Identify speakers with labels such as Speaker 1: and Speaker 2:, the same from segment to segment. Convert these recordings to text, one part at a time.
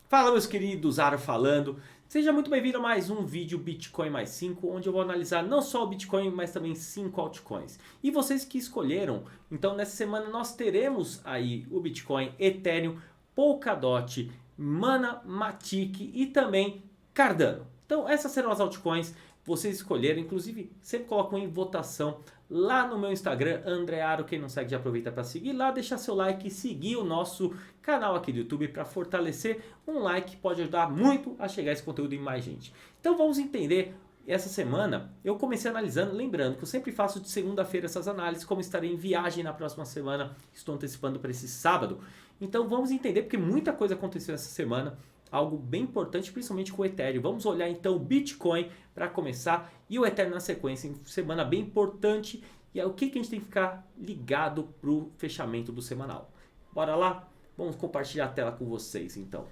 Speaker 1: Fala, meus queridos, Aro falando. Seja muito bem-vindo a mais um vídeo Bitcoin mais 5, onde eu vou analisar não só o Bitcoin, mas também 5 altcoins. E vocês que escolheram, então nessa semana nós teremos aí o Bitcoin, Ethereum, Polkadot, Mana, Matic e também Cardano. Então essas serão as altcoins, vocês escolheram, inclusive sempre colocam em votação lá no meu Instagram, André Aro. Quem não segue já aproveita para seguir lá, deixar seu like e seguir o nosso canal aqui do YouTube para fortalecer. Um like pode ajudar muito a chegar esse conteúdo em mais gente. Então vamos entender. Essa semana eu comecei analisando, lembrando que eu sempre faço de segunda-feira essas análises, como estarei em viagem na próxima semana, estou antecipando para esse sábado. Então vamos entender, porque muita coisa aconteceu essa semana, algo bem importante, principalmente com o Ethereum. Vamos olhar então o Bitcoin para começar e o Ethereum na sequência, em semana bem importante. E aí, o que a gente tem que ficar ligado para o fechamento do semanal. Bora lá? Vamos compartilhar a tela com vocês então.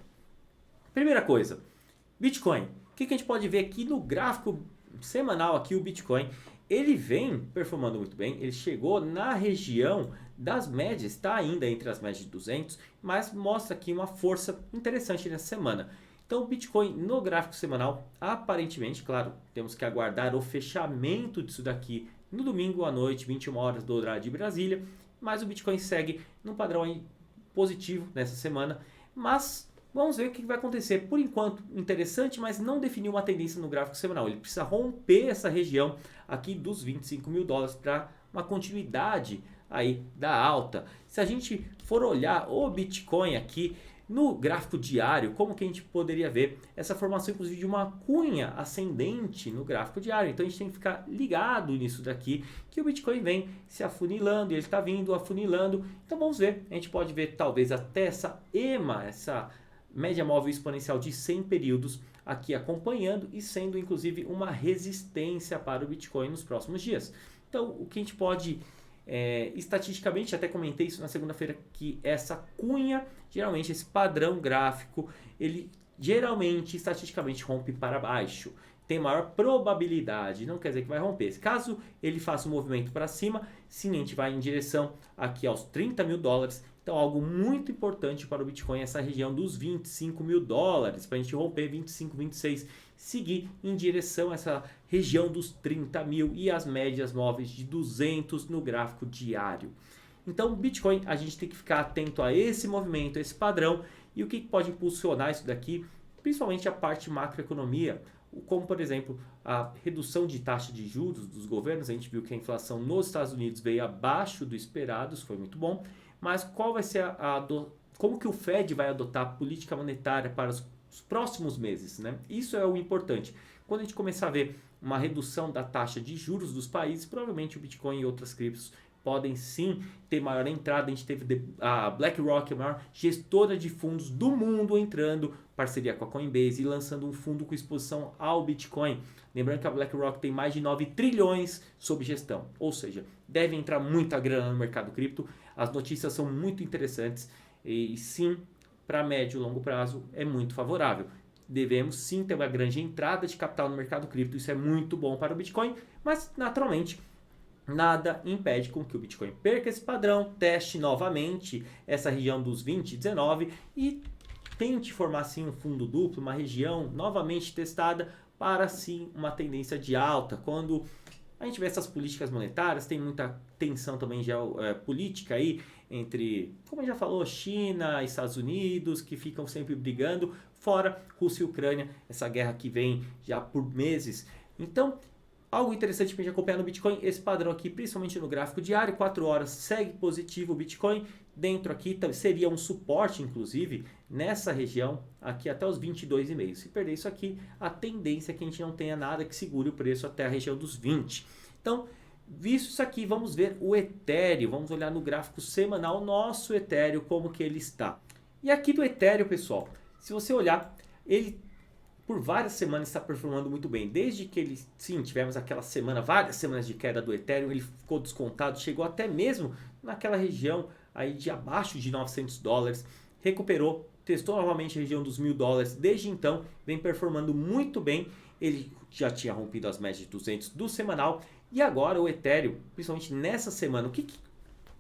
Speaker 1: Primeira coisa, Bitcoin. O que a gente pode ver aqui no gráfico semanal, aqui o Bitcoin, ele vem performando muito bem, ele chegou na região das médias, está ainda entre as médias de 200, mas mostra aqui uma força interessante nessa semana. Então o Bitcoin no gráfico semanal, aparentemente, claro, temos que aguardar o fechamento disso daqui no domingo à noite, 21 horas do horário de Brasília, mas o Bitcoin segue num padrão aí positivo nessa semana, mas vamos ver o que vai acontecer. Por enquanto, interessante, mas não definiu uma tendência no gráfico semanal. Ele precisa romper essa região aqui dos 25 mil dólares para uma continuidade aí da alta. Se a gente for olhar o Bitcoin aqui no gráfico diário, como que a gente poderia ver essa formação, inclusive, de uma cunha ascendente no gráfico diário. Então a gente tem que ficar ligado nisso daqui, que o Bitcoin vem se afunilando, ele está vindo afunilando. Então vamos ver, a gente pode ver talvez até essa EMA, essa média móvel exponencial de 100 períodos aqui acompanhando e sendo inclusive uma resistência para o Bitcoin nos próximos dias. Então o que a gente pode estatisticamente, até comentei isso na segunda-feira, que essa cunha, geralmente esse padrão gráfico, ele geralmente estatisticamente rompe para baixo. Tem maior probabilidade, não quer dizer que vai romper. Caso ele faça um movimento para cima, sim, a gente vai em direção aqui aos 30 mil dólares. Então, algo muito importante para o Bitcoin é essa região dos 25 mil dólares, para a gente romper 25, 26, seguir em direção a essa região dos 30 mil e as médias móveis de 200 no gráfico diário. Então, Bitcoin, a gente tem que ficar atento a esse movimento, a esse padrão, e o que pode impulsionar isso daqui, principalmente a parte macroeconomia, como, por exemplo, a redução de taxa de juros dos governos. A gente viu que a inflação nos Estados Unidos veio abaixo do esperado, isso foi muito bom. Mas qual vai ser como que o Fed vai adotar a política monetária para os próximos meses, né? Isso é o importante. Quando a gente começar a ver uma redução da taxa de juros dos países, provavelmente o Bitcoin e outras criptos podem sim ter maior entrada. A gente teve a BlackRock, a maior gestora de fundos do mundo, entrando parceria com a Coinbase e lançando um fundo com exposição ao Bitcoin. Lembrando que a BlackRock tem mais de 9 trilhões sob gestão, ou seja, deve entrar muita grana no mercado cripto. As notícias são muito interessantes e sim, para médio e longo prazo é muito favorável. Devemos sim ter uma grande entrada de capital no mercado cripto, isso é muito bom para o Bitcoin, mas naturalmente nada impede com que o Bitcoin perca esse padrão, teste novamente essa região dos 20, 19 e tente formar sim um fundo duplo, uma região novamente testada para sim uma tendência de alta. Quando a gente vê essas políticas monetárias, tem muita tensão também política aí entre, como a gente já falou, China e Estados Unidos, que ficam sempre brigando, fora Rússia e Ucrânia, essa guerra que vem já por meses. Então, algo interessante para a gente acompanhar no Bitcoin, esse padrão aqui, principalmente no gráfico diário, 4 horas segue positivo o Bitcoin. Dentro aqui seria um suporte, inclusive, nessa região aqui até os 22,5. Se perder isso aqui, a tendência é que a gente não tenha nada que segure o preço até a região dos 20. Então, visto isso aqui, vamos ver o Ethereum. Vamos olhar no gráfico semanal nosso Ethereum, como que ele está. E aqui do Ethereum, pessoal, se você olhar, ele por várias semanas está performando muito bem. Desde que ele, sim, tivemos aquela semana, várias semanas de queda do Ethereum, ele ficou descontado, chegou até mesmo naquela região aí de abaixo de 900 dólares, recuperou, testou novamente a região dos 1.000 dólares, desde então vem performando muito bem. Ele já tinha rompido as médias de 200 do semanal e agora o Ethereum, principalmente nessa semana, o que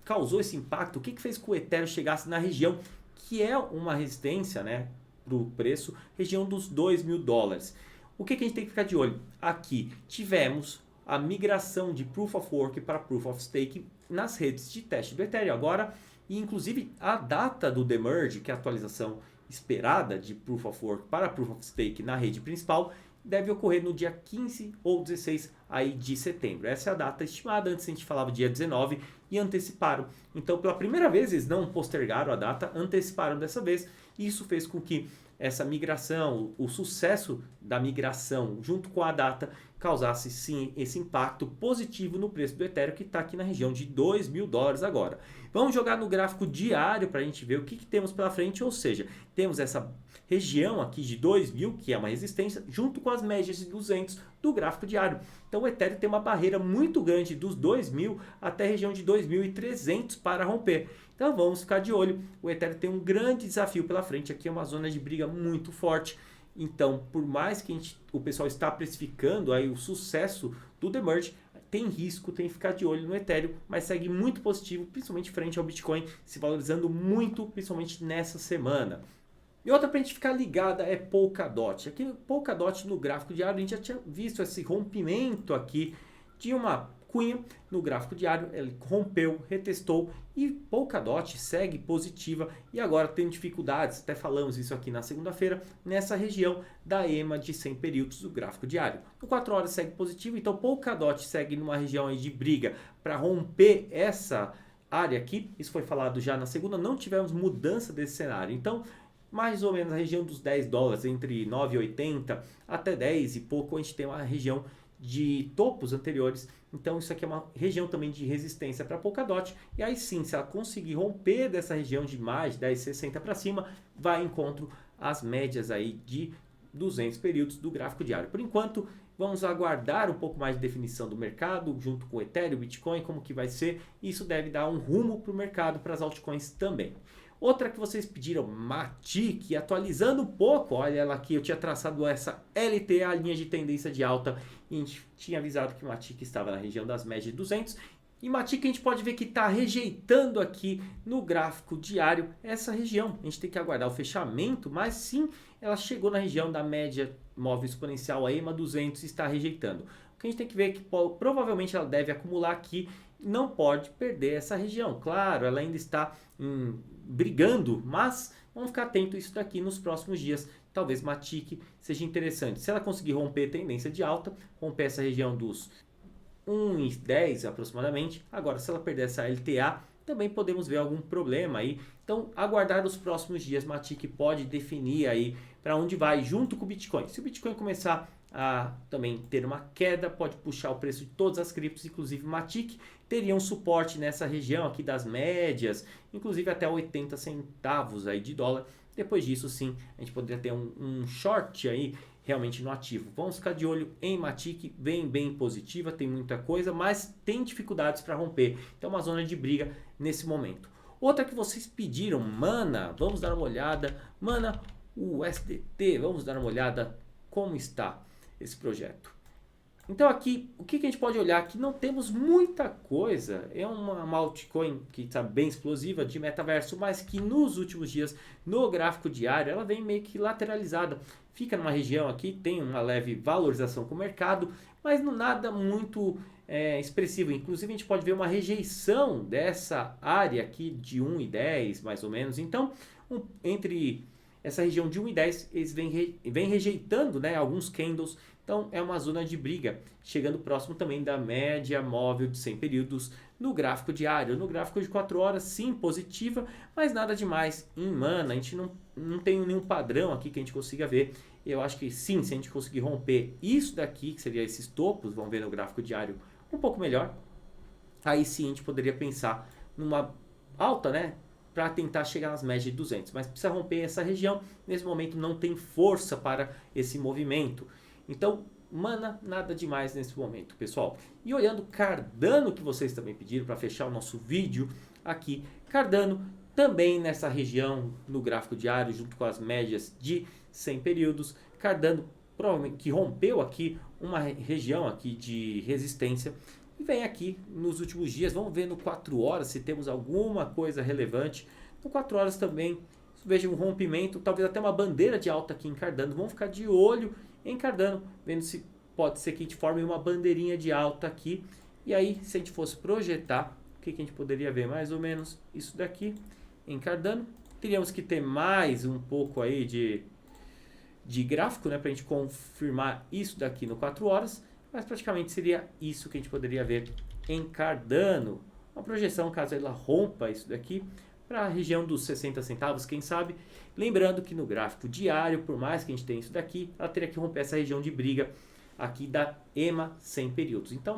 Speaker 1: causou esse impacto? O que fez com que o Ethereum chegasse na região que é uma resistência, né, para o preço, região dos $2.000. O que a gente tem que ficar de olho? Aqui tivemos a migração de Proof of Work para Proof of Stake nas redes de teste do Ethereum agora, e inclusive a data do demerge, que é a atualização esperada de Proof of Work para Proof of Stake na rede principal, deve ocorrer no dia 15 ou 16 aí de setembro. Essa é a data estimada, antes a gente falava dia 19 e anteciparam. Então, pela primeira vez, eles não postergaram a data, anteciparam dessa vez, e isso fez com que essa migração, o sucesso da migração junto com a data, causasse sim esse impacto positivo no preço do Ethereum, que está aqui na região de $2.000 agora. Vamos jogar no gráfico diário para a gente ver o que temos pela frente, ou seja, temos essa região aqui de 2.000, que é uma resistência, junto com as médias de 200 do gráfico diário. Então o Ethereum tem uma barreira muito grande dos 2.000 até a região de 2.300 para romper. Então vamos ficar de olho, o Ethereum tem um grande desafio pela frente, aqui é uma zona de briga muito forte. Então, por mais que o pessoal está precificando aí o sucesso do demerge, tem risco, tem que ficar de olho no Ethereum, mas segue muito positivo, principalmente frente ao Bitcoin, se valorizando muito, principalmente nessa semana. E outra para a gente ficar ligada é Polkadot. Aqui Polkadot no gráfico diário, a gente já tinha visto esse rompimento aqui de uma cunha no gráfico diário, ele rompeu, retestou e Polkadot segue positiva e agora tem dificuldades, até falamos isso aqui na segunda-feira, nessa região da EMA de 100 períodos do gráfico diário. No 4 horas segue positivo, então Polkadot segue numa região aí de briga para romper essa área aqui, isso foi falado já na segunda, não tivemos mudança desse cenário, então mais ou menos a região dos $10, entre 9,80 até 10 e pouco, a gente tem uma região de topos anteriores, então isso aqui é uma região também de resistência para Polkadot, e aí sim, se ela conseguir romper dessa região de mais de 10,60 para cima, vai encontro às médias aí de 200 períodos do gráfico diário. Por enquanto, vamos aguardar um pouco mais de definição do mercado, junto com o Ethereum, Bitcoin, como que vai ser, isso deve dar um rumo para o mercado, para as altcoins também. Outra que vocês pediram, Matic, atualizando um pouco, olha ela aqui, eu tinha traçado essa LTA, linha de tendência de alta, e a gente tinha avisado que Matic estava na região das médias de 200, e Matic a gente pode ver que está rejeitando aqui no gráfico diário essa região, a gente tem que aguardar o fechamento, mas sim, ela chegou na região da média móvel exponencial, a EMA 200, e está rejeitando. O que a gente tem que ver é que provavelmente ela deve acumular aqui, não pode perder essa região. Claro, ela ainda está brigando, mas vamos ficar atento a isso daqui nos próximos dias. Talvez Matic seja interessante. Se ela conseguir romper tendência de alta, romper essa região dos 1,10 aproximadamente. Agora, se ela perder essa LTA, também podemos ver algum problema aí. Então, aguardar os próximos dias, Matic pode definir aí para onde vai junto com o Bitcoin. Se o Bitcoin começar a também ter uma queda, pode puxar o preço de todas as criptos, inclusive Matic, teria um suporte nessa região aqui das médias, inclusive até 80 centavos aí de dólar. Depois disso, sim, a gente poderia ter um short aí realmente no ativo. Vamos ficar de olho em Matic, bem positiva, tem muita coisa, mas tem dificuldades para romper. Então, uma zona de briga nesse momento. Outra que vocês pediram, Mana, vamos dar uma olhada. Mana, o USDT, vamos dar uma olhada como está esse projeto. Então aqui, o que a gente pode olhar? Que não temos muita coisa, é uma altcoin que está bem explosiva de metaverso, mas que nos últimos dias, no gráfico diário, ela vem meio que lateralizada. Fica numa região aqui, tem uma leve valorização com o mercado, mas não nada muito expressivo. Inclusive a gente pode ver uma rejeição dessa área aqui de 1,10 mais ou menos. Então, entre essa região de 1,10 eles vêm rejeitando, né, alguns candles. Então é uma zona de briga, chegando próximo também da média móvel de 100 períodos no gráfico diário. No gráfico de 4 horas, sim, positiva, mas nada demais em Mana. A gente não tem nenhum padrão aqui que a gente consiga ver. Eu acho que sim, se a gente conseguir romper isso daqui, que seria esses topos, vamos ver no gráfico diário um pouco melhor, aí sim a gente poderia pensar numa alta, né, para tentar chegar nas médias de 200, mas precisa romper essa região. Nesse momento não tem força para esse movimento. Então, Mana, nada demais nesse momento, pessoal. E olhando Cardano, que vocês também pediram para fechar o nosso vídeo aqui, Cardano também nessa região no gráfico diário, junto com as médias de 100 períodos. Cardano provavelmente que rompeu aqui uma região aqui de resistência e vem aqui nos últimos dias. Vamos ver no 4 horas se temos alguma coisa relevante. No 4 horas também vejo um rompimento, talvez até uma bandeira de alta aqui em Cardano. Vamos ficar de olho em Cardano, vendo se pode ser que a gente forme uma bandeirinha de alta aqui. E aí, se a gente fosse projetar, o que a gente poderia ver? Mais ou menos isso daqui em Cardano. Teríamos que ter mais um pouco aí de gráfico, né, para a gente confirmar isso daqui no 4 horas. Mas praticamente seria isso que a gente poderia ver em Cardano. Uma projeção, caso ela rompa isso daqui, para a região dos 60 centavos, quem sabe. Lembrando que no gráfico diário, por mais que a gente tenha isso daqui, ela teria que romper essa região de briga aqui da EMA 100 períodos. Então,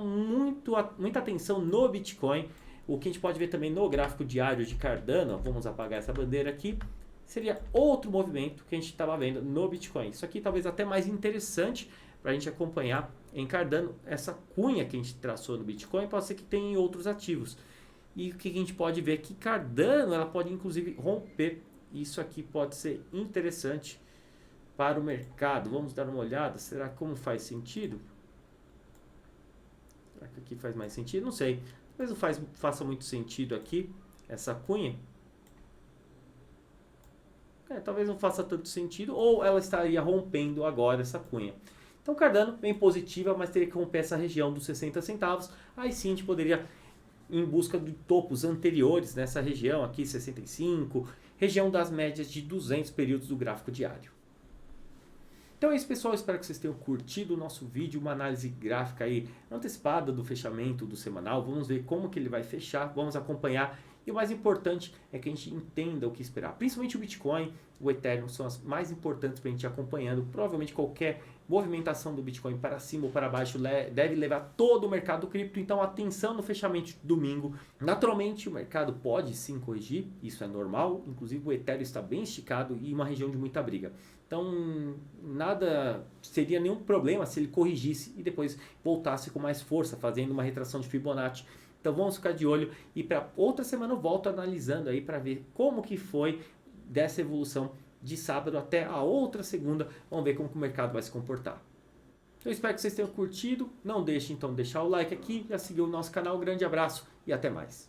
Speaker 1: muita atenção no Bitcoin. O que a gente pode ver também no gráfico diário de Cardano, vamos apagar essa bandeira aqui, seria outro movimento que a gente estava vendo no Bitcoin. Isso aqui talvez até mais interessante para a gente acompanhar em Cardano, essa cunha que a gente traçou no Bitcoin, pode ser que tenha em outros ativos. E o que a gente pode ver que Cardano, ela pode inclusive romper. Isso aqui pode ser interessante para o mercado. Vamos dar uma olhada, será como faz sentido? Será que aqui faz mais sentido? Não sei. Talvez não faça muito sentido aqui, essa cunha. Talvez não faça tanto sentido, ou ela estaria rompendo agora essa cunha. Então Cardano bem positiva, mas teria que romper essa região dos 60 centavos. Aí sim a gente poderia ir em busca de topos anteriores nessa região aqui, 65, região das médias de 200 períodos do gráfico diário. Então é isso, pessoal, espero que vocês tenham curtido o nosso vídeo, uma análise gráfica aí antecipada do fechamento do semanal. Vamos ver como que ele vai fechar, vamos acompanhar. E o mais importante é que a gente entenda o que esperar. Principalmente o Bitcoin, o Ethereum são as mais importantes para a gente ir acompanhando. Provavelmente qualquer movimentação do Bitcoin para cima ou para baixo deve levar todo o mercado cripto. Então atenção no fechamento de domingo. Naturalmente o mercado pode sim corrigir, isso é normal. Inclusive o Ethereum está bem esticado e uma região de muita briga. Então nada seria nenhum problema se ele corrigisse e depois voltasse com mais força, fazendo uma retração de Fibonacci. Então vamos ficar de olho e para outra semana eu volto analisando aí para ver como que foi dessa evolução de sábado até a outra segunda. Vamos ver como que o mercado vai se comportar. Eu espero que vocês tenham curtido. Não deixe então de deixar o like aqui, já seguir o nosso canal. Um grande abraço e até mais.